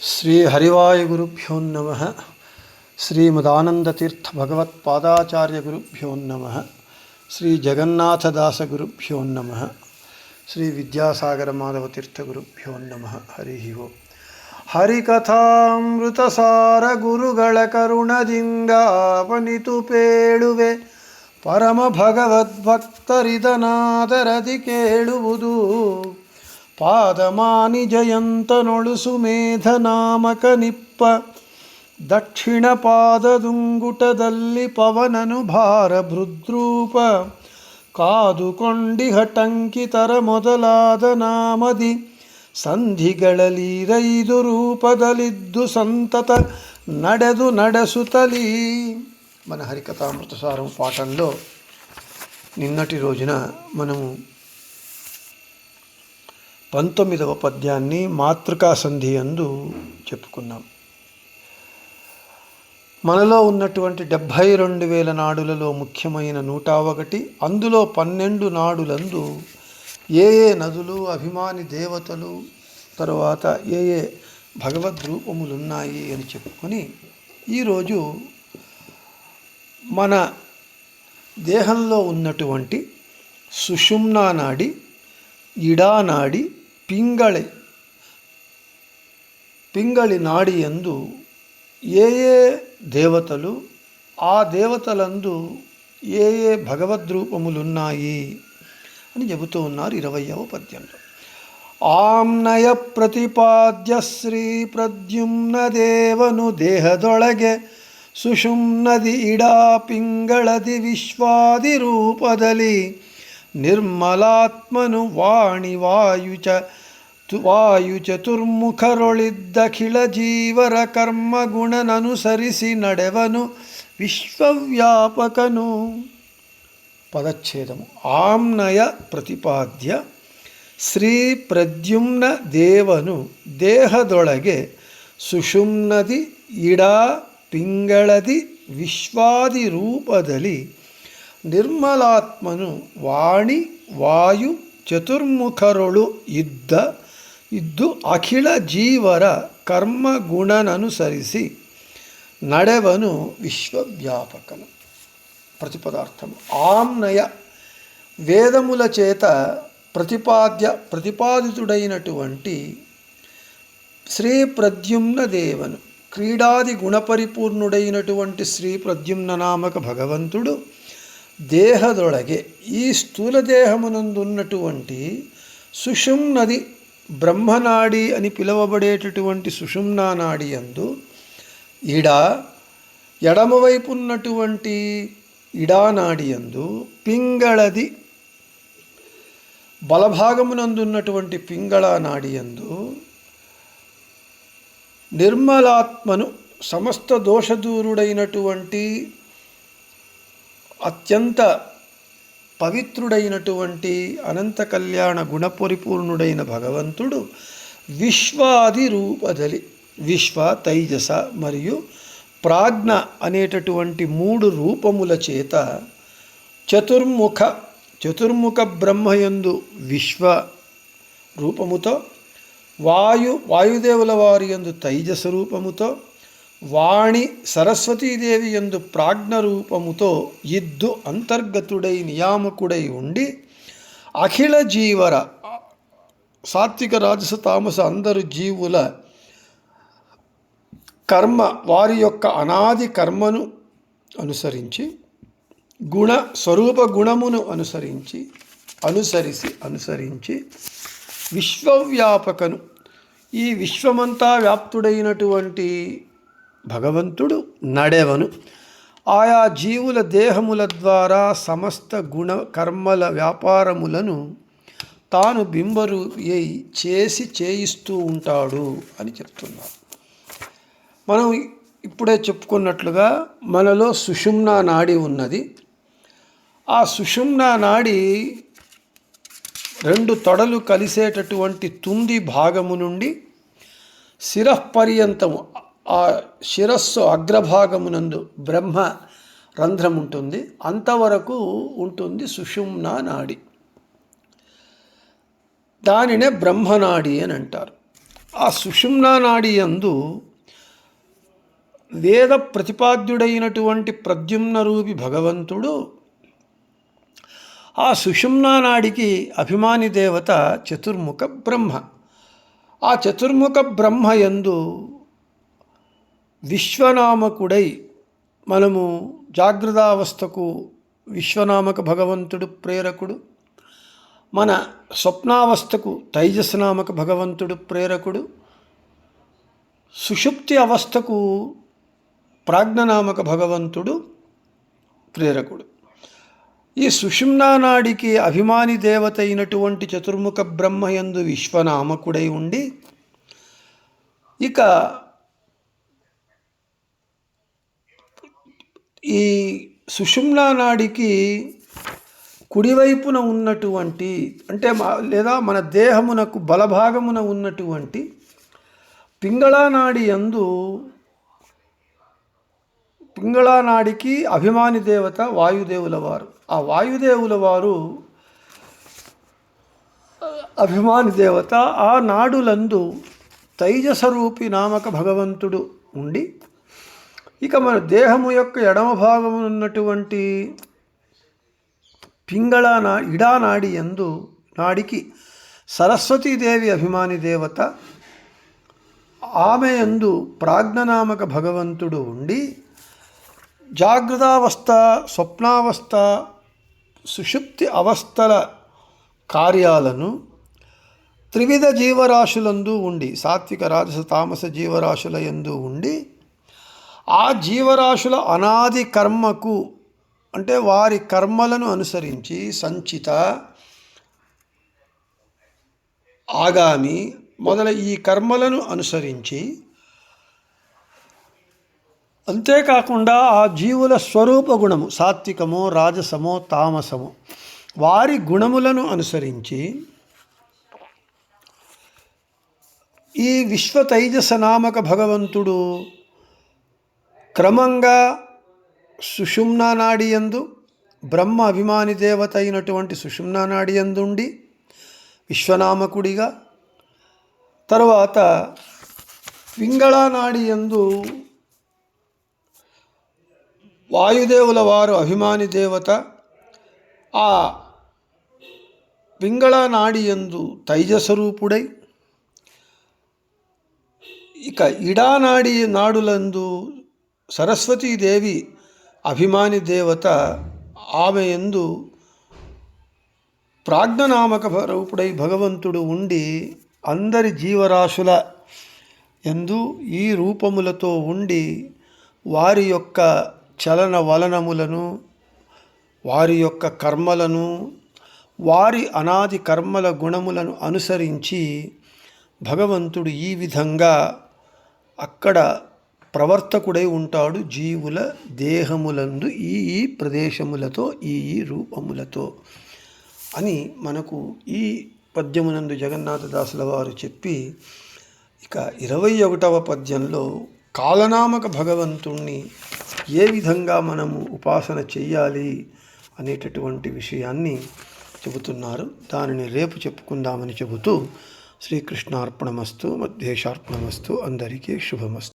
శ్రీ హరివాయుగురుభ్యో నమః. శ్రీమదానందతీర్థ భగవత్పాదాచార్య గురుభ్యో నమః. శ్రీ జగన్నాథదాసగురుభ్యో నమః. శ్రీ విద్యాసాగర మాధవతీర్థ గురుభ్యో నమః. హరి ఓం. ಹರಿಕಥಾಮೃತಸಾರ ಗುರುಗಳ ಕರುಣದಿಂಗಾವನಿತು ಪೇಳುವೆ ಪರಮ ಭಗವದ್ಭಕ್ತರಿದನಾದರದಿ ಕೇಳುವುದು ಪಾದಮಾನಿ ಜಯಂತನೊಳು ಸುಮೇಧ ನಾಮಕ ನಿಪ್ಪ ದಕ್ಷಿಣ ಪಾದದುಂಗುಟದಲ್ಲಿ ಪವನನು ಭಾರ ಭೃದ್ರೂಪ ಕಾದುಕೊಂಡಿಹ ಟಂಕಿತರ ಮೊದಲಾದ ನಾಮದಿ ಸಂಧಿಗಳಲ್ಲಿ ರೈದು ರೂಪದಲ್ಲಿದ್ದು ಸಂತತ ನಡೆಸುತ್ತಲೀ. మన హరికథామృతసారం పాఠంలో నిన్నటి రోజున మనము 19వ పద్యాన్ని మాతృకా సంధి యందు చెప్పుకున్నాం. మనలో ఉన్నటువంటి 72,000 నాడులలో ముఖ్యమైన 101, అందులో 12 నాడులందు ఏ నదులు, అభిమాని దేవతలు, తరువాత ఏ భగవద్రూపములు ఉన్నాయి అని చెప్పుకొని ఈరోజు మన దేహంలో ఉన్నటువంటి సుషుమ్నా నాడి, ఇడానాడి, పింగళి నాడి యందు ఏ దేవతలు, ఆ దేవతలందు ఏ భగవద్రూపములున్నాయి అని చెబుతూ ఉన్నారు 20వ పద్యంలో. ఆమ్నయ ప్రతిపాద్య శ్రీ ప్రద్యుమ్న దేవను దేహದೊಳಗೆ ಸುಷುಮ್ನದಿ ಇಡಾ ಪಿಂಗಳದಿ ವಿಶ್ವಾದಿ ರೂಪದಲ್ಲಿ ನಿರ್ಮಲಾತ್ಮನು ವಾಣಿ ವಾಯು ಚತುರ್ಮುಖರೊಳಿದ್ದಖಿಳ ಜೀವರ ಕರ್ಮಗುಣನನುಸರಿಸಿ ನಡೆವನು ವಿಶ್ವವ್ಯಾಪಕನು. పదచ్ఛేదము. ఆమ్నయ ప్రతిపాద్య శ్రీ ప్రద్యుమ్న దేవను ದೇಹದೊಳಗೆ ಸುಷುಮ್ನದಿ ಇಡಾ ಪಿಂಗಳದಿ ವಿಶ್ವಾದಿ ರೂಪದಲ್ಲಿ ನಿರ್ಮಲಾತ್ಮನು ವಾಣಿ ವಾಯು ಚತುರ್ಮುಖರೊಳು ಇದ್ದು ಅಖಿಳ ಜೀವರ ಕರ್ಮಗುಣನನುಸರಿಸಿ ನಡೆವನು విశ్వవ్యాపకను. ప్రతిపదార్థము. ఆమ్నయ వేదముల చేత ప్రతిపాదితుడైనటువంటి శ్రీ ప్రద్యుమ్న దేవను, క్రీడాది గుణపరిపూర్ణుడైనటువంటి శ్రీ ప్రద్యుమ్న నామక భగవంతుడు దేహదొಳಗೆ, ఈ స్థూల దేహమునందున్నటువంటి సుషుమ్నది, బ్రహ్మనాడి అని పిలువబడేటటువంటి సుషుమ్నా నాడి యందు ఎడమవైపు ఉన్నటువంటి ఇడానాడి యందు, పింగళది బలభాగమునందున్నటువంటి పింగళ నాడి యందు నిర్మలాత్మను, సమస్త దోషదూరుడైనటువంటి అత్యంత పవిత్రుడైనటువంటి అనంత కళ్యాణ గుణపరిపూర్ణుడైన భగవంతుడు విశ్వాది రూపదలి, విశ్వ, తైజస మరియు ప్రాజ్ఞ అనేటటువంటి 3 రూపముల చేత చతుర్ముఖ బ్రహ్మయందు విశ్వ రూపముతో, వాయుదేవుల వారి యందు తైజస రూపముతో, వాణి సరస్వతీదేవి యందు ప్రాజ్ఞ రూపముతో ఇద్దు అంతర్గతుడై నియామకుడై ఉండి అఖిల జీవర, సాత్విక రాజస తామస అందరు జీవుల కర్మ, వారి యొక్క అనాది కర్మను అనుసరించి, స్వరూప గుణమును అనుసరించి విశ్వవ్యాపకను, ఈ విశ్వమంతా వ్యాప్తుడైనటువంటి భగవంతుడు నడెవను, ఆయా జీవుల దేహముల ద్వారా సమస్త గుణ కర్మల వ్యాపారములను తాను బింబరూపి అయి చేయిస్తూ ఉంటాడు అని చెప్తున్నారు. మనం ఇప్పుడే చెప్పుకున్నట్లుగా మనలో సుషుమ్నా నాడి ఉన్నది. ఆ సుషుమ్నా నాడి 2 తొడలు కలిసేటటువంటి తుంది భాగము నుండి శిరఃపర్యంతము, ఆ శిరస్సు అగ్రభాగమునందు బ్రహ్మ రంధ్రం ఉంటుంది, అంతవరకు ఉంటుంది సుషుమ్నా నాడి. దానినే బ్రహ్మనాడి అని అంటారు. ఆ సుషుమ్నా నాడి యందు వేద ప్రతిపాద్యుడైనటువంటి ప్రద్యుమ్న రూపి భగవంతుడు ఆ సుషుమ్నా నాడికి అభిమాని దేవత చతుర్ముఖ బ్రహ్మ. ఆ చతుర్ముఖ బ్రహ్మ యందు విశ్వనామకుడై మనము జాగ్రత్తావస్థకు విశ్వనామక భగవంతుడు ప్రేరకుడు, మన స్వప్నావస్థకు తైజస్నామక భగవంతుడు ప్రేరకుడు, సుషుప్తి అవస్థకు ప్రాజ్ఞనామక భగవంతుడు ప్రేరకుడు. ఈ సుషుమ్నా నాడికి అభిమాని దేవత అయినటువంటి చతుర్ముఖ బ్రహ్మయందు విశ్వనామకుడై ఉండి, ఇక ఈ సుషుమ్నా నాడికి కుడివైపున ఉన్నటువంటి లేదా మన దేహమునకు బలభాగమున ఉన్నటువంటి పింగళా నాడి యందు పింగళా నాడికి అభిమాని దేవత వాయుదేవుల వారు. ఆ వాయుదేవుల వారు అభిమాని దేవత. ఆ నాడులందు తైజసరూపి నామక భగవంతుడు ఉండి, ఇక మన దేహము యొక్క ఎడమ భాగము ఉన్నటువంటి ఇడా నాడి యందు నాడికి సరస్వతీదేవి అభిమాని దేవత, ఆమె యందు ప్రాజ్ఞనామక భగవంతుడు ఉండి జాగృతావస్థ, స్వప్నావస్థ, సుషుప్తి అవస్థల కార్యాలను త్రివిధ జీవరాశులందు ఉండి, సాత్విక రాజస తామస జీవరాశుల యందు ఉండి, ఆ జీవరాశుల అనాది కర్మకు వారి కర్మలను అనుసరించి సంచిత, ఆగామి ఈ కర్మలను అనుసరించి, అంతేకాకుండా ఆ జీవుల స్వరూప గుణము సాత్వికమో రాజసమో తామసమో వారి గుణములను అనుసరించి ఈ విశ్వ తైజస నామక భగవంతుడు క్రమంగా సుషుమ్నా నాడి యందు బ్రహ్మ అభిమాని దేవత అయినటువంటి సుషుమ్నా నాడి యందు ఉండి విశ్వనామకుడిగా, తరువాత పింగళా నాడి యందు వాయుదేవుల వారు అభిమాని దేవత, ఆ పింగళా నాడి యందు తైజస్వరూపుడై, ఇక ఇడానాడి నాడులందు సరస్వతీదేవి అభిమాని దేవత, ఆమె యందు ప్రాజ్ఞనామక రూపుడై భగవంతుడు ఉండి అందరి జీవరాశుల యందు ఈ రూపములతో ఉండి వారి యొక్క చలన వలనములను, వారి యొక్క కర్మలను, వారి అనాది కర్మల గుణములను అనుసరించి భగవంతుడు ఈ విధంగా అక్కడ ప్రవర్తకుడై ఉంటాడు జీవుల దేహములందు ఈ ప్రదేశములతో ఈ రూపములతో అని మనకు ఈ పద్యమునందు జగన్నాథదాసుల వారు చెప్పి, ఇక 21వ పద్యంలో కాలనామక భగవంతుణ్ణి ఏ విధంగా మనము ఉపాసన చెయ్యాలి అనేటటువంటి విషయాన్ని చెబుతున్నారు. దానిని రేపు చెప్పుకుందామని చెబుతూ శ్రీకృష్ణార్పణమస్తు, మధ్యేశార్పణమస్తు. అందరికీ శుభమస్తు.